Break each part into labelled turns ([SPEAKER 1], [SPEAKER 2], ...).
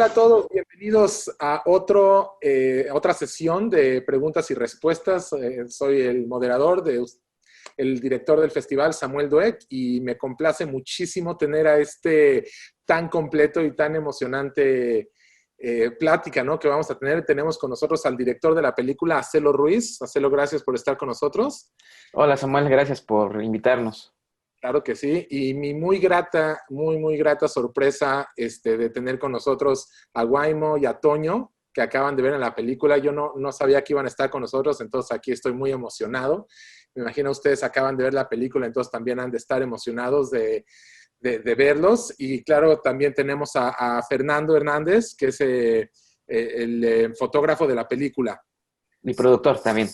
[SPEAKER 1] Hola a todos, bienvenidos a otra sesión de preguntas y respuestas. Soy el moderador, el director del festival, Samuel Doek, y me complace muchísimo tener a este tan completo y tan emocionante plática, ¿no?, que vamos a tener. Tenemos con nosotros al director de la película, Acelo Ruiz. Acelo, gracias por estar con nosotros.
[SPEAKER 2] Hola Samuel, gracias por invitarnos.
[SPEAKER 1] Claro que sí, y mi muy grata sorpresa de tener con nosotros a Guaimo y a Toño, que acaban de ver en la película. Yo no sabía que iban a estar con nosotros, entonces aquí estoy muy emocionado. Me imagino ustedes acaban de ver la película, entonces también han de estar emocionados de verlos. Y claro, también tenemos a Fernando Hernández, que es el fotógrafo de la película.
[SPEAKER 2] Mi productor también.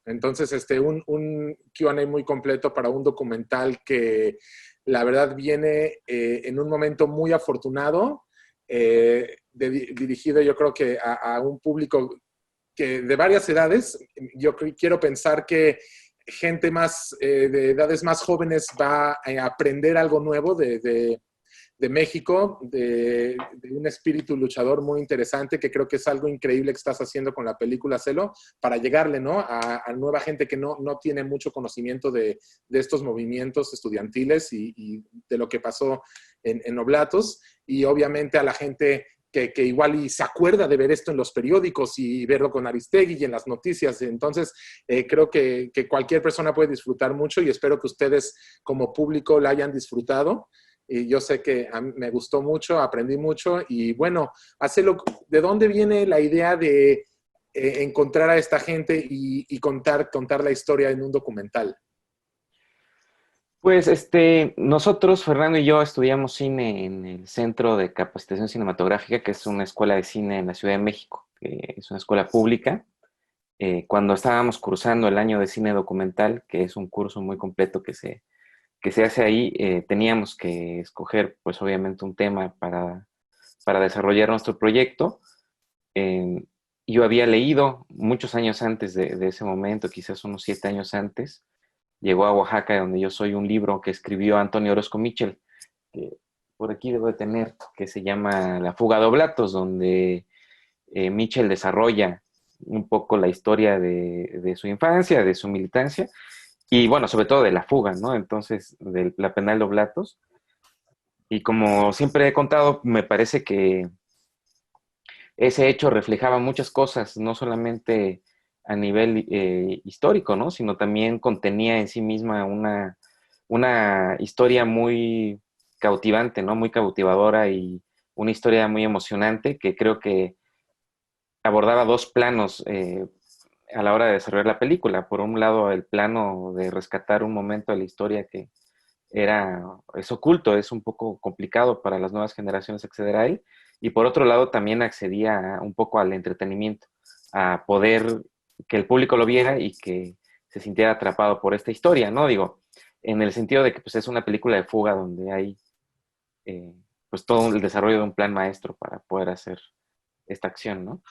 [SPEAKER 1] Entonces, un Q&A muy completo para un documental que la verdad viene en un momento muy afortunado, dirigido yo creo que a un público que de varias edades. Yo quiero pensar que gente de edades más jóvenes va a aprender algo nuevo de México, de un espíritu luchador muy interesante, que creo que es algo increíble que estás haciendo con la película Celo, para llegarle, ¿no?, a nueva gente que no tiene mucho conocimiento de estos movimientos estudiantiles y de lo que pasó en Oblatos, y obviamente a la gente que igual y se acuerda de ver esto en los periódicos y verlo con Aristegui y en las noticias. Entonces, creo que cualquier persona puede disfrutar mucho, y espero que ustedes como público la hayan disfrutado. Y yo sé que a mí me gustó mucho, aprendí mucho. Y bueno, ¿de dónde viene la idea de encontrar a esta gente y contar la historia en un documental?
[SPEAKER 2] Pues nosotros, Fernando y yo, estudiamos cine en el Centro de Capacitación Cinematográfica, que es una escuela de cine en la Ciudad de México, que es una escuela pública. Cuando estábamos cursando el año de cine documental, que es un curso muy completo que se hace ahí, teníamos que escoger, pues obviamente, un tema para desarrollar nuestro proyecto. Eh, yo había leído muchos años antes de ese momento, quizás unos 7 años antes, llegó a Oaxaca, de donde yo soy, un libro que escribió Antonio Orozco Mitchell, que por aquí debo de tener, que se llama La fuga de Oblatos, donde Mitchell desarrolla un poco la historia de su infancia, de su militancia, y bueno, sobre todo de la fuga, ¿no? Entonces, de la penal de Oblatos. Y como siempre he contado, me parece que ese hecho reflejaba muchas cosas, no solamente a nivel histórico, ¿no?, sino también contenía en sí misma una historia muy cautivante, ¿no?, muy cautivadora, y una historia muy emocionante que creo que abordaba dos planos a la hora de desarrollar la película. Por un lado, el plano de rescatar un momento de la historia que es oculto, es un poco complicado para las nuevas generaciones acceder a él, y por otro lado también accedía un poco al entretenimiento, a poder que el público lo viera y que se sintiera atrapado por esta historia, ¿no? Digo, en el sentido de que pues, es una película de fuga donde hay eh, pues todo el desarrollo de un plan maestro para poder hacer esta acción, ¿no?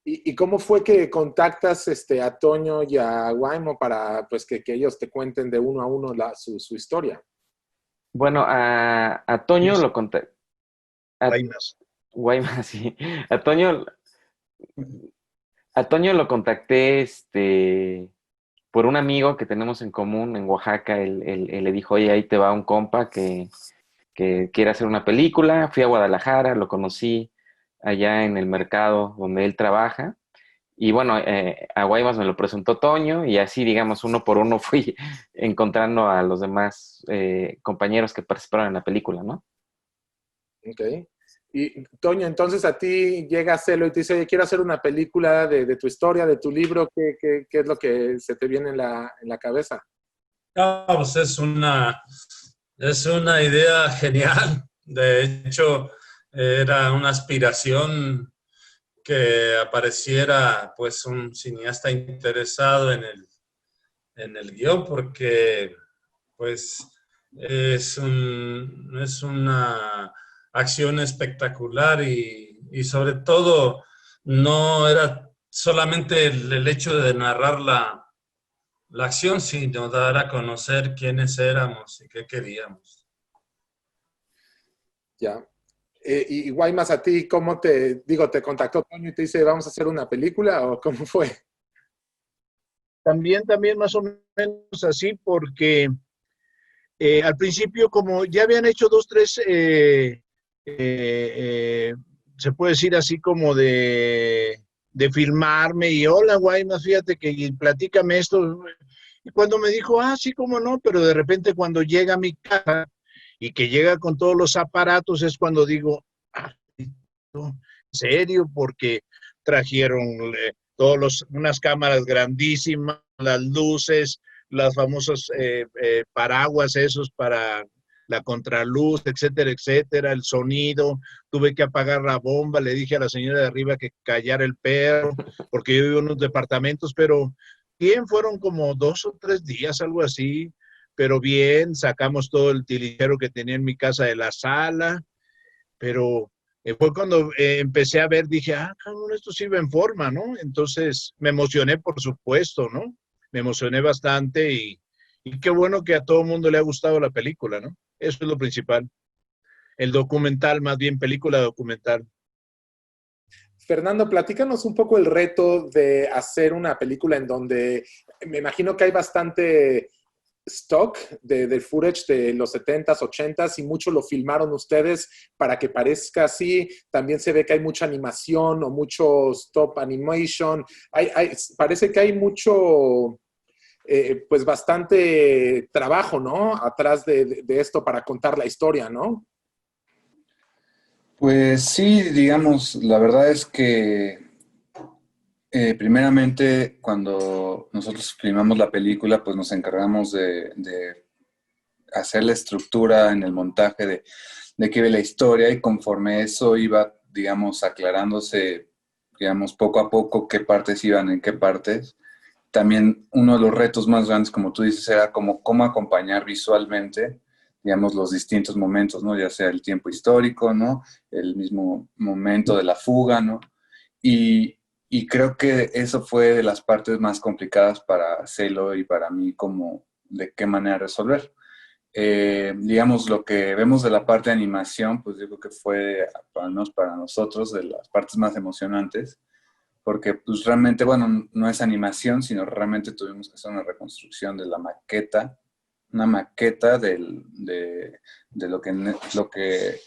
[SPEAKER 1] ¿Y cómo fue que contactas a Toño y a Guaimo para pues, que ellos te cuenten de uno a uno su historia?
[SPEAKER 2] Bueno, a Toño lo conté. A
[SPEAKER 3] Guaymas.
[SPEAKER 2] Guaymas, sí. A Toño, a Toño lo contacté por un amigo que tenemos en común en Oaxaca. Él le dijo, oye, ahí te va un compa que quiere hacer una película. Fui a Guadalajara, lo conocí allá en el mercado donde él trabaja. Y bueno, a Guaymas me lo presentó Toño, y así, digamos, uno por uno fui encontrando a los demás compañeros que participaron en la película, ¿no?
[SPEAKER 1] Ok. Y Toño, entonces a ti llega Celo y te dice, oye, quiero hacer una película de tu historia, de tu libro. ¿Qué es lo que se te viene en la cabeza?
[SPEAKER 3] Ah, pues es una idea genial. De hecho, era una aspiración que apareciera pues un cineasta interesado en el guión, porque pues es una acción espectacular y sobre todo no era solamente el hecho de narrar la acción, sino dar a conocer quiénes éramos y qué queríamos.
[SPEAKER 1] Ya. Y Guaymas, a ti, ¿cómo te contactó Toño y te dice, vamos a hacer una película o cómo fue?
[SPEAKER 4] También más o menos así, porque al principio, como ya habían hecho dos, tres, se puede decir así como de filmarme, y hola, Guaymas, fíjate que y platícame esto. Y cuando me dijo, sí, cómo no, pero de repente cuando llega a mi casa y que llega con todos los aparatos, es cuando digo, no, en serio, porque trajeron unas cámaras grandísimas, las luces, las famosas paraguas esos para la contraluz, etcétera, etcétera, el sonido, tuve que apagar la bomba, le dije a la señora de arriba que callara el perro, porque yo vivo en unos departamentos, pero bien, fueron como 2 o 3 días, algo así, pero bien, sacamos todo el tilijero que tenía en mi casa de la sala, pero fue cuando empecé a ver, dije, cabrón, esto sí va en forma, ¿no? Entonces me emocioné, por supuesto, ¿no? Me emocioné bastante y qué bueno que a todo el mundo le ha gustado la película, ¿no? Eso es lo principal. El documental, más bien película documental.
[SPEAKER 1] Fernando, platícanos un poco el reto de hacer una película en donde me imagino que hay bastante stock del footage de los 70s, 80s y mucho lo filmaron ustedes para que parezca así. También se ve que hay mucha animación o mucho stop animation. Parece que hay mucho, pues bastante trabajo, ¿no? Atrás de esto para contar la historia, ¿no?
[SPEAKER 5] Pues sí, digamos, la verdad es que primeramente cuando nosotros filmamos la película, pues nos encargamos de hacer la estructura en el montaje de qué iba la historia, y conforme eso iba, digamos, aclarándose, digamos, poco a poco qué partes iban en qué partes. También uno de los retos más grandes, como tú dices, era como cómo acompañar visualmente, digamos, los distintos momentos, ¿no? Ya sea el tiempo histórico, ¿no? El mismo momento de la fuga, ¿no? Y creo que eso fue de las partes más complicadas para Celo y para mí, como de qué manera resolver. Digamos, lo que vemos de la parte de animación, pues yo creo que fue, al menos para nosotros, de las partes más emocionantes, porque pues realmente, bueno, no es animación, sino realmente tuvimos que hacer una reconstrucción de la maqueta, una maqueta de lo que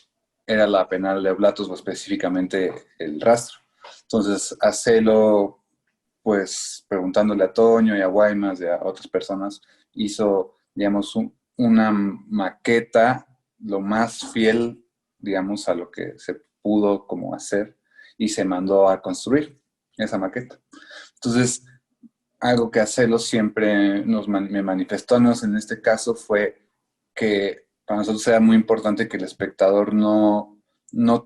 [SPEAKER 5] era la penal de Blatos, o específicamente el rastro. Entonces, hacerlo, pues, preguntándole a Toño y a Guaymas y a otras personas, hizo, digamos, una maqueta lo más fiel, digamos, a lo que se pudo como hacer, y se mandó a construir esa maqueta. Entonces, algo que Acelo siempre me manifestó, ¿no? En este caso, fue que para nosotros era muy importante que el espectador no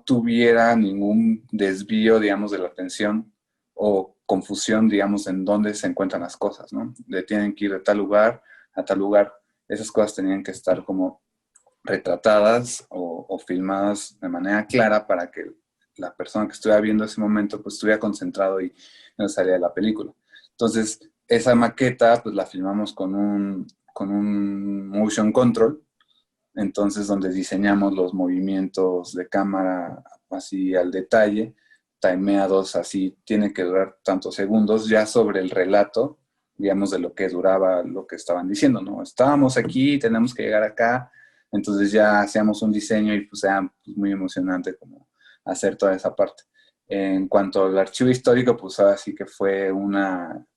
[SPEAKER 5] tuviera ningún desvío, digamos, de la atención o confusión, digamos, en dónde se encuentran las cosas, ¿no? Le tienen que ir de tal lugar a tal lugar. Esas cosas tenían que estar como retratadas o filmadas de manera clara para que la persona que estuviera viendo ese momento pues estuviera concentrado y no salía de la película. Entonces, esa maqueta pues la filmamos con un motion control, entonces donde diseñamos los movimientos de cámara así al detalle, timeados, así tiene que durar tantos segundos, ya sobre el relato, digamos, de lo que duraba lo que estaban diciendo, ¿no? Estábamos aquí, tenemos que llegar acá, entonces ya hacíamos un diseño y pues era pues, muy emocionante como hacer toda esa parte. En cuanto al archivo histórico, pues así que fue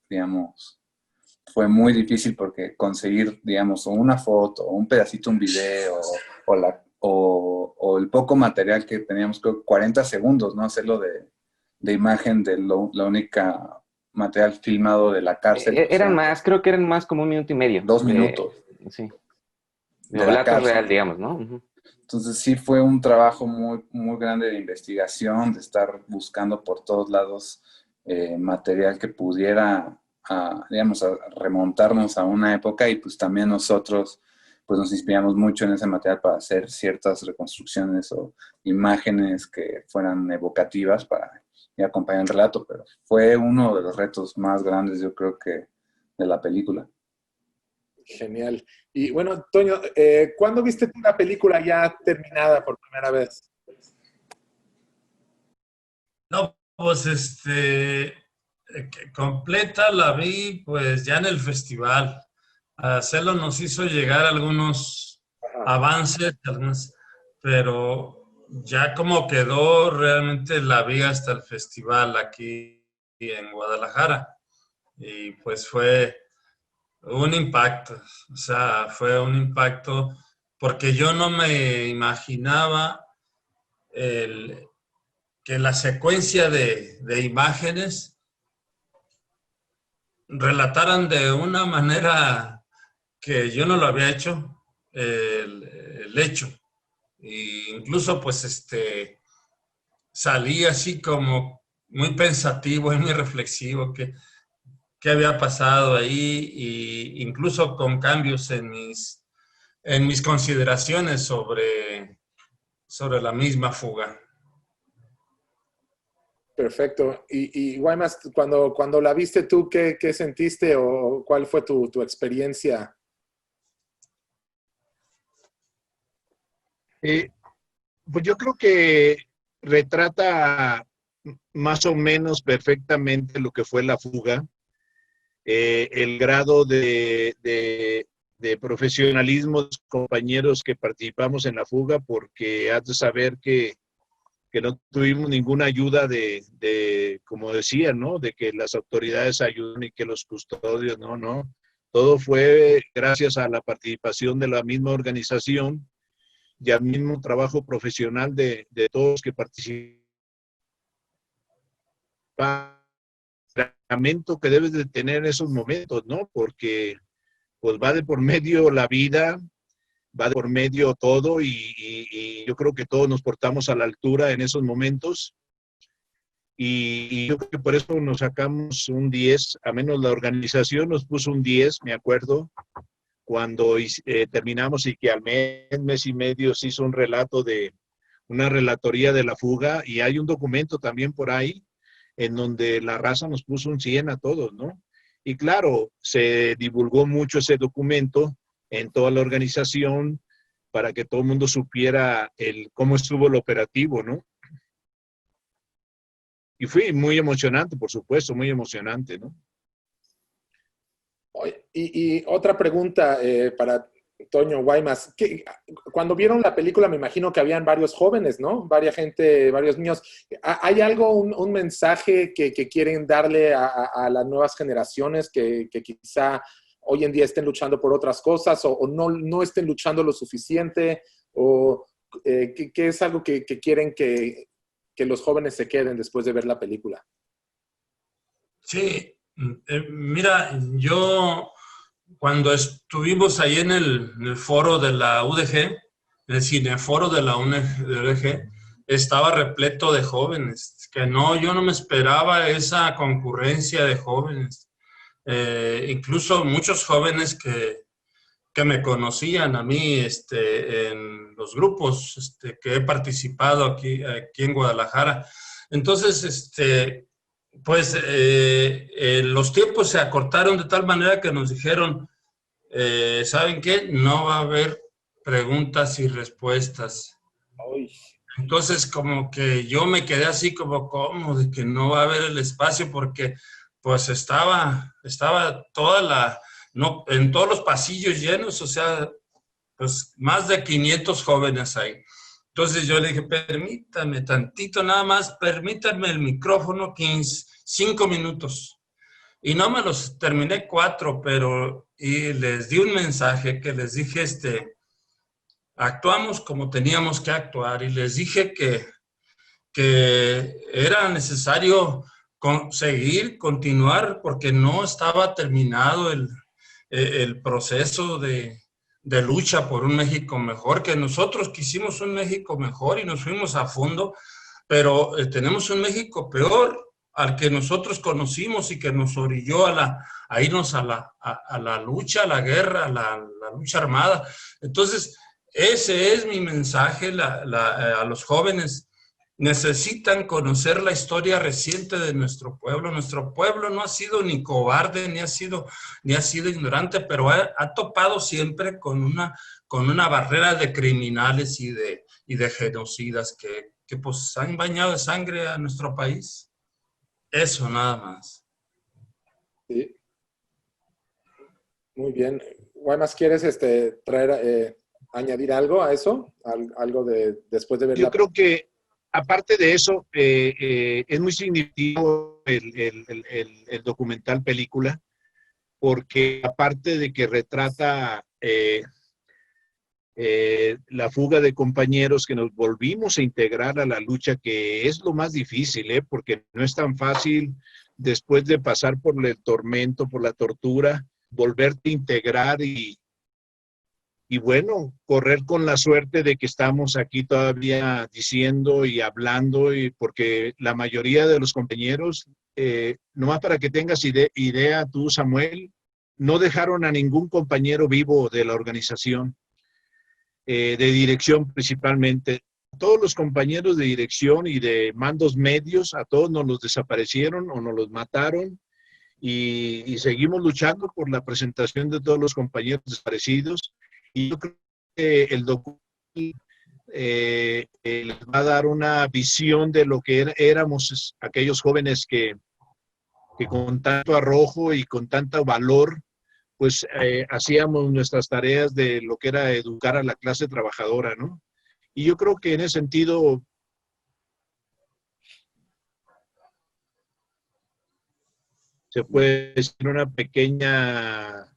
[SPEAKER 5] digamos, fue muy difícil porque conseguir, digamos, una foto, o un pedacito, un video, o el poco material que teníamos, creo 40 segundos, ¿no? Hacerlo de imagen de la única material filmado de la cárcel.
[SPEAKER 2] Eran más, creo que eran más como 1 minuto y medio.
[SPEAKER 5] 2 minutos.
[SPEAKER 2] Sí.
[SPEAKER 5] De la cárcel.
[SPEAKER 2] Real, digamos, ¿no? Uh-huh.
[SPEAKER 5] Entonces sí fue un trabajo muy, muy grande de investigación, de estar buscando por todos lados material que pudiera, digamos, remontarnos a una época, y pues también nosotros pues nos inspiramos mucho en ese material para hacer ciertas reconstrucciones o imágenes que fueran evocativas para acompañar el relato, pero fue uno de los retos más grandes, yo creo que, de la película.
[SPEAKER 1] Genial. Y bueno, Toño, ¿cuándo viste tú una película ya terminada por primera vez?
[SPEAKER 3] No, pues completa la vi pues ya en el festival. Celo nos hizo llegar algunos
[SPEAKER 1] Ajá.
[SPEAKER 3] avances, pero ya como quedó, realmente la vi hasta el festival aquí en Guadalajara. Y pues fue un impacto, o sea, fue un impacto porque yo no me imaginaba el, que la secuencia de imágenes relataran de una manera que yo no lo había hecho, el hecho. E incluso pues salí así como muy pensativo y muy reflexivo qué había pasado ahí, y incluso con cambios en mis consideraciones sobre la misma fuga.
[SPEAKER 1] Perfecto. Y Guaymas, cuando la viste tú, ¿qué sentiste o cuál fue tu experiencia?
[SPEAKER 4] Eh, pues yo creo que retrata más o menos perfectamente lo que fue la fuga, el grado de profesionalismo de los compañeros que participamos en la fuga, porque has de saber que no tuvimos ninguna ayuda como decía, ¿no? De que las autoridades ayuden y que los custodios, no, no. Todo fue gracias a la participación de la misma organización y al mismo trabajo profesional de todos los que participan. Que debes de tener en esos momentos, ¿no? Porque pues va de por medio la vida, va de por medio todo y yo creo que todos nos portamos a la altura en esos momentos y yo creo que por eso nos sacamos un 10, a menos la organización nos puso un 10, me acuerdo, cuando terminamos y que al mes y medio se hizo un relato de una relatoría de la fuga y hay un documento también por ahí en donde la raza nos puso un 100 a todos, ¿no? Y claro, se divulgó mucho ese documento en toda la organización para que todo el mundo supiera cómo estuvo el operativo, ¿no? Y fue muy emocionante, por supuesto, muy emocionante, ¿no?
[SPEAKER 1] Y otra pregunta para Toño Guaymas. Cuando vieron la película, me imagino que habían varios jóvenes, ¿no? Varias gente, varios niños. ¿Hay algo, un mensaje que quieren darle a las nuevas generaciones que quizá hoy en día estén luchando por otras cosas o no estén luchando lo suficiente? ¿O qué es algo que quieren que los jóvenes se queden después de ver la película?
[SPEAKER 3] Sí, mira, yo cuando estuvimos ahí en el foro de la UDG, en el cineforo de la UDG, estaba repleto de jóvenes, que no, yo no me esperaba esa concurrencia de jóvenes. Incluso muchos jóvenes que me conocían a mí en los grupos que he participado aquí en Guadalajara. Entonces, pues los tiempos se acortaron de tal manera que nos dijeron, ¿saben qué? No va a haber preguntas y respuestas.
[SPEAKER 1] Ay.
[SPEAKER 3] Entonces, como que yo me quedé así como, ¿cómo? De que no va a haber el espacio porque pues estaba no, en todos los pasillos llenos, o sea, pues más de 500 jóvenes ahí. Entonces yo le dije, permítame tantito nada más, permítanme el micrófono 5 minutos. Y no me los terminé 4, pero y les di un mensaje que les dije, actuamos como teníamos que actuar y les dije que era necesario continuar porque no estaba terminado el proceso de lucha por un México mejor, que nosotros quisimos un México mejor y nos fuimos a fondo, pero tenemos un México peor al que nosotros conocimos y que nos orilló a irnos a la lucha, a la guerra, a la lucha armada. Entonces, ese es mi mensaje a los jóvenes. Necesitan conocer la historia reciente de nuestro pueblo. Nuestro pueblo no ha sido ni cobarde, ni ha sido ignorante, pero ha topado siempre con una barrera de criminales y de genocidas que pues han bañado de sangre a nuestro país. Eso nada más.
[SPEAKER 1] Sí. Muy bien. Guaymas, ¿quieres añadir algo a eso? Algo de después de ver
[SPEAKER 4] Yo
[SPEAKER 1] la...
[SPEAKER 4] creo que, aparte de eso, es muy significativo el documental película, porque aparte de que retrata la fuga de compañeros que nos volvimos a integrar a la lucha, que es lo más difícil, porque no es tan fácil después de pasar por el tormento, por la tortura, volverte a integrar y bueno, correr con la suerte de que estamos aquí todavía diciendo y hablando, y porque la mayoría de los compañeros, nomás para que tengas idea tú, Samuel, no dejaron a ningún compañero vivo de la organización, de dirección principalmente. Todos los compañeros de dirección y de mandos medios, a todos nos los desaparecieron o nos los mataron, y seguimos luchando por la presentación de todos los compañeros desaparecidos. Y yo creo que el documental les va a dar una visión de lo que éramos aquellos jóvenes que con tanto arrojo y con tanto valor, pues hacíamos nuestras tareas de lo que era educar a la clase trabajadora, ¿no? Y yo creo que en ese sentido se puede decir una pequeña,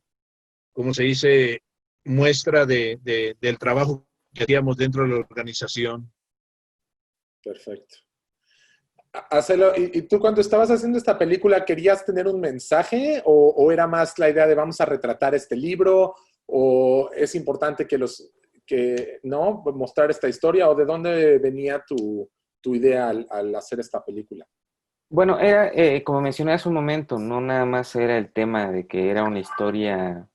[SPEAKER 4] ¿cómo se dice?, muestra del trabajo que hacíamos dentro de la organización.
[SPEAKER 1] Perfecto. Hacelo. ¿Y tú cuando estabas haciendo esta película querías tener un mensaje o era más la idea de vamos a retratar este libro o es importante no mostrar esta historia o de dónde venía tu idea al hacer esta película?
[SPEAKER 2] Bueno, era, como mencioné hace un momento, no nada más era el tema de que era una historia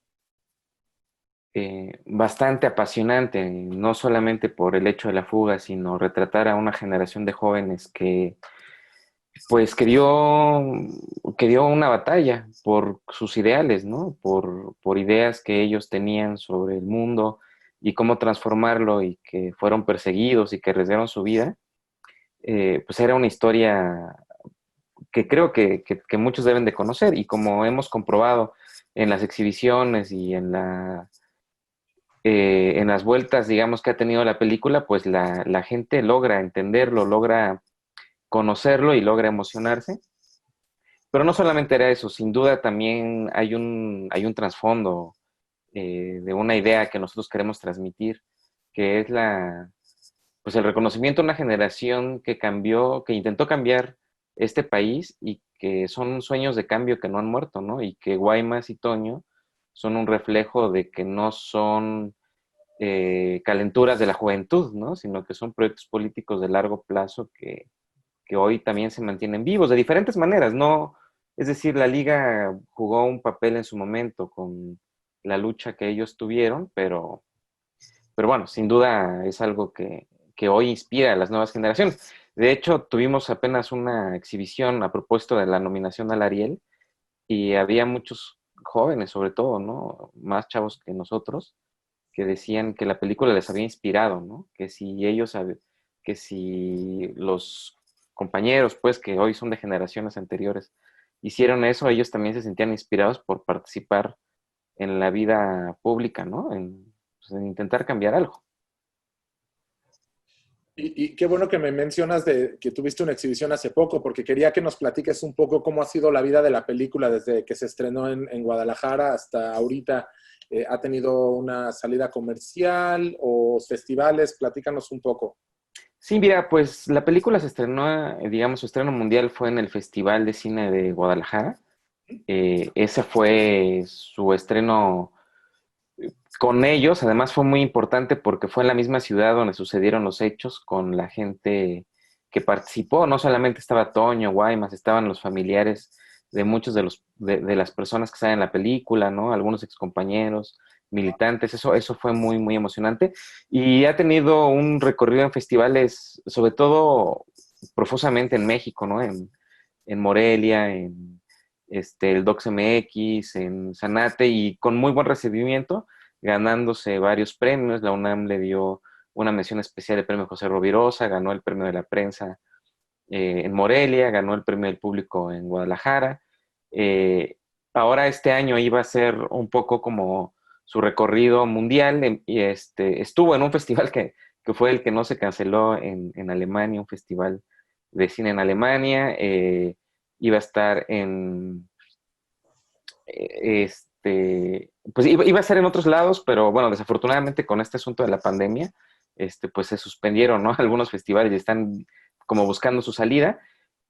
[SPEAKER 2] bastante apasionante, no solamente por el hecho de la fuga, sino retratar a una generación de jóvenes pues, que dio una batalla por sus ideales, ¿no? Por ideas que ellos tenían sobre el mundo y cómo transformarlo y que fueron perseguidos y que arriesgaron su vida. Pues era una historia que creo que muchos deben de conocer y como hemos comprobado en las exhibiciones y en las vueltas, digamos, que ha tenido la película, pues la gente logra entenderlo, logra conocerlo y logra emocionarse. Pero no solamente era eso, sin duda también hay un trasfondo de una idea que nosotros queremos transmitir, que es pues el reconocimiento a una generación que cambió, que intentó cambiar este país y que son sueños de cambio que no han muerto, ¿no? Y que Guaymas y Toño son un reflejo de que no son calenturas de la juventud, ¿no? Sino que son proyectos políticos de largo plazo que hoy también se mantienen vivos de diferentes maneras, ¿no? Es decir, la liga jugó un papel en su momento con la lucha que ellos tuvieron, pero bueno, sin duda es algo que hoy inspira a las nuevas generaciones. De hecho, tuvimos apenas una exhibición a propósito de la nominación al Ariel y había muchos jóvenes, sobre todo, ¿no? Más chavos que nosotros, que decían que la película les había inspirado, ¿no? Que si los compañeros, pues, que hoy son de generaciones anteriores, hicieron eso, ellos también se sentían inspirados por participar en la vida pública, ¿no? Pues, en intentar cambiar algo.
[SPEAKER 1] Y qué bueno que me mencionas de que tuviste una exhibición hace poco, porque quería que nos platiques un poco cómo ha sido la vida de la película desde que se estrenó en Guadalajara hasta ahorita. ¿Ha tenido una salida comercial o festivales? Platícanos un poco.
[SPEAKER 2] Sí, mira, pues la película se estrenó, digamos, su estreno mundial fue en el Festival de Cine de Guadalajara. Ese fue su estreno con ellos. Además fue muy importante porque fue en la misma ciudad donde sucedieron los hechos con la gente que participó. No solamente estaba Toño, Guaymas, estaban los familiares de muchos de las personas que salen en la película, ¿no? Algunos excompañeros, militantes. Eso fue muy, muy emocionante. Y ha tenido un recorrido en festivales, sobre todo profusamente en México, ¿no? En Morelia, el Docs MX, en Zanate, y con muy buen recibimiento, ganándose varios premios. La UNAM le dio una mención especial del premio José Rovirosa, ganó el premio de la prensa en Morelia, ganó el premio del público en Guadalajara. Ahora este año iba a ser un poco como su recorrido mundial y estuvo en un festival que fue el que no se canceló en Alemania, un festival de cine en Alemania. Iba a estar pues iba a estar en otros lados, pero bueno, desafortunadamente con este asunto de la pandemia, pues se suspendieron, ¿no? Algunos festivales y están como buscando su salida.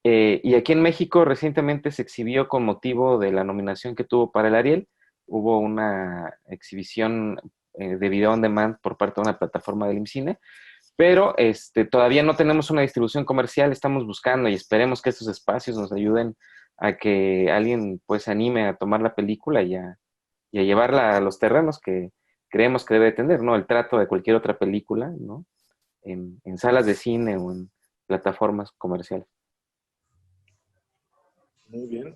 [SPEAKER 2] Y aquí en México recientemente se exhibió con motivo de la nominación que tuvo para el Ariel. Hubo una exhibición de video on demand por parte de una plataforma del IMCINE, pero todavía no tenemos una distribución comercial, estamos buscando y esperemos que estos espacios nos ayuden a que alguien pues se anime a tomar la película y a llevarla a los terrenos que creemos que debe tener, ¿no? El trato de cualquier otra película, ¿no? En salas de cine o en plataformas comerciales.
[SPEAKER 1] Muy bien.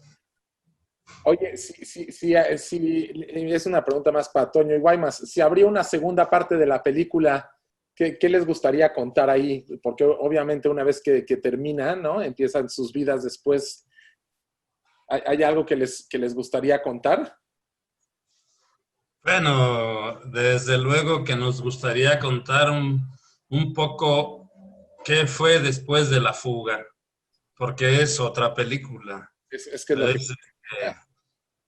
[SPEAKER 1] Oye, sí, es una pregunta más para Toño y Guaymas. Si habría una segunda parte de la película, ¿qué les gustaría contar ahí? Porque obviamente una vez que termina, ¿no? Empiezan sus vidas después. ¿Hay algo que les gustaría contar?
[SPEAKER 3] Bueno, desde luego que nos gustaría contar un poco qué fue después de la fuga, porque es otra película.
[SPEAKER 1] Es que lo que...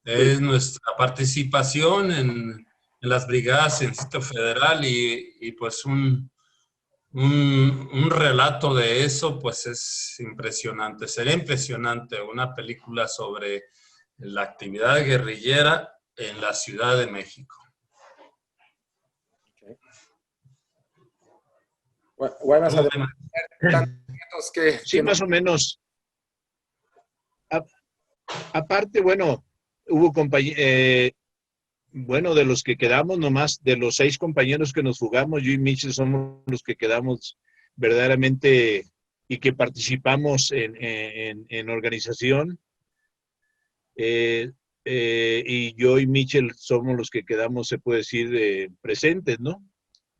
[SPEAKER 3] Es nuestra participación en las brigadas en Distrito Federal y pues un relato de eso pues es impresionante. Sería impresionante una película sobre la actividad guerrillera en la Ciudad de México.
[SPEAKER 1] Guaymas,
[SPEAKER 4] sí, más o menos. Aparte, bueno, hubo bueno, de los que quedamos nomás, de los 6 compañeros que nos fugamos, yo y Mitchell somos los que quedamos verdaderamente y que participamos en organización. Y yo y Mitchell somos los que quedamos, se puede decir, presentes, ¿no?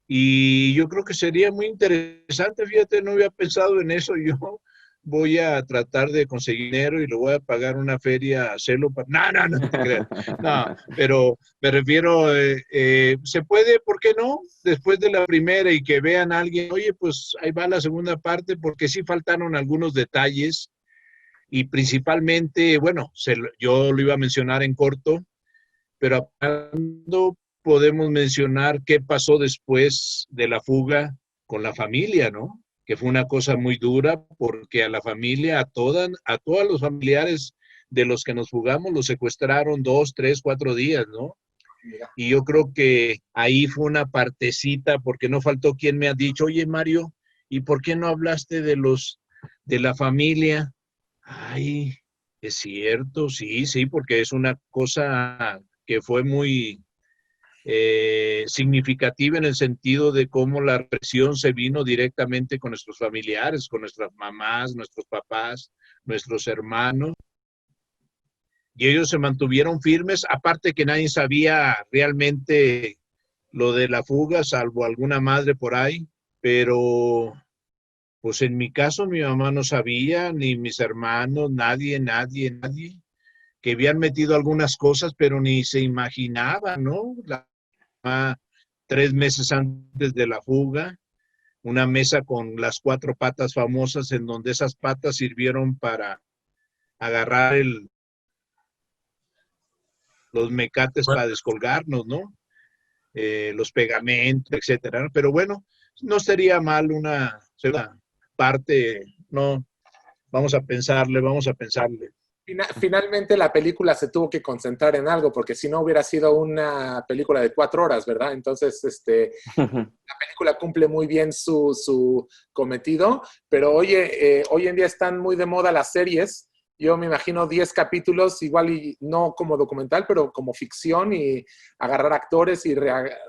[SPEAKER 4] Y yo creo que sería muy interesante, fíjate, no había pensado en eso. Yo voy a tratar de conseguir dinero y le voy a pagar una feria a hacerlo. No te creas. No, pero me refiero, ¿se puede? ¿Por qué no? Después de la primera y que vean a alguien, oye, pues ahí va la segunda parte, porque sí faltaron algunos detalles y principalmente, bueno, yo lo iba a mencionar en corto, pero hablando podemos mencionar qué pasó después de la fuga con la familia, ¿no? Que fue una cosa muy dura porque a la familia, a todos los familiares de los que nos fugamos, los secuestraron 2, 3, 4 días, ¿no? Y yo creo que ahí fue una partecita porque no faltó quien me ha dicho, oye Mario, ¿y por qué no hablaste de la familia? Ay, es cierto, sí, porque es una cosa que fue muy significativa en el sentido de cómo la represión se vino directamente con nuestros familiares, con nuestras mamás, nuestros papás, nuestros hermanos, y ellos se mantuvieron firmes, aparte que nadie sabía realmente lo de la fuga, salvo alguna madre por ahí, pero pues en mi caso mi mamá no sabía, ni mis hermanos, nadie, que habían metido algunas cosas, pero ni se imaginaba, ¿no? 3 meses antes de la fuga, una mesa con las 4 patas famosas, en donde esas patas sirvieron para agarrar los mecates para descolgarnos, ¿no? Los pegamentos, etcétera, ¿no? Pero bueno, no sería mal una segunda parte, no, vamos a pensarle.
[SPEAKER 1] Finalmente la película se tuvo que concentrar en algo, porque si no hubiera sido una película de 4 horas, ¿verdad? Entonces, la película cumple muy bien su cometido, pero oye, hoy en día están muy de moda las series. Yo me imagino 10 capítulos, igual y no como documental, pero como ficción, y agarrar actores y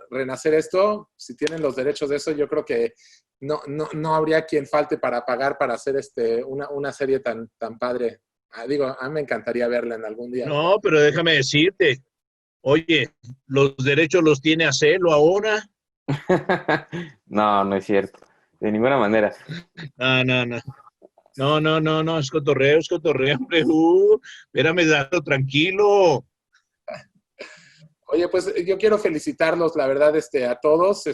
[SPEAKER 1] renacer esto. Si tienen los derechos de eso, yo creo que no habría quien falte para pagar para hacer una serie tan padre. Digo, a mí me encantaría verla en algún día.
[SPEAKER 4] No, pero déjame decirte, oye, los derechos los tiene Acelo ahora.
[SPEAKER 2] No, no es cierto. De ninguna manera.
[SPEAKER 4] No, no, no. No, es cotorreo, hombre. Espérame, dalo tranquilo.
[SPEAKER 1] Oye, pues yo quiero felicitarlos, la verdad, a todos,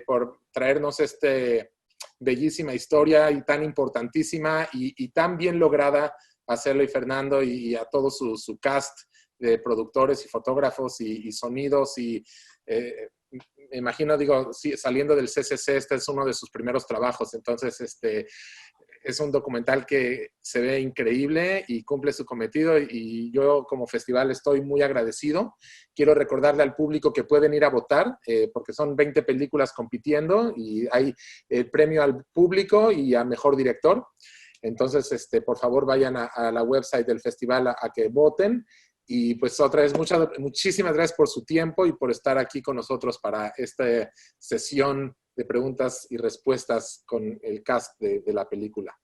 [SPEAKER 1] por traernos bellísima historia y tan importantísima y tan bien lograda hacerlo y Fernando y a todo su cast de productores y fotógrafos y sonidos y me imagino, digo, sí, saliendo del CCC, este es uno de sus primeros trabajos, entonces es un documental que se ve increíble y cumple su cometido y yo como festival estoy muy agradecido. Quiero recordarle al público que pueden ir a votar porque son 20 películas compitiendo y hay el premio al público y a mejor director. Entonces, por favor, vayan a la website del festival a que voten. Y pues otra vez, muchísimas gracias por su tiempo y por estar aquí con nosotros para esta sesión de preguntas y respuestas con el cast de la película.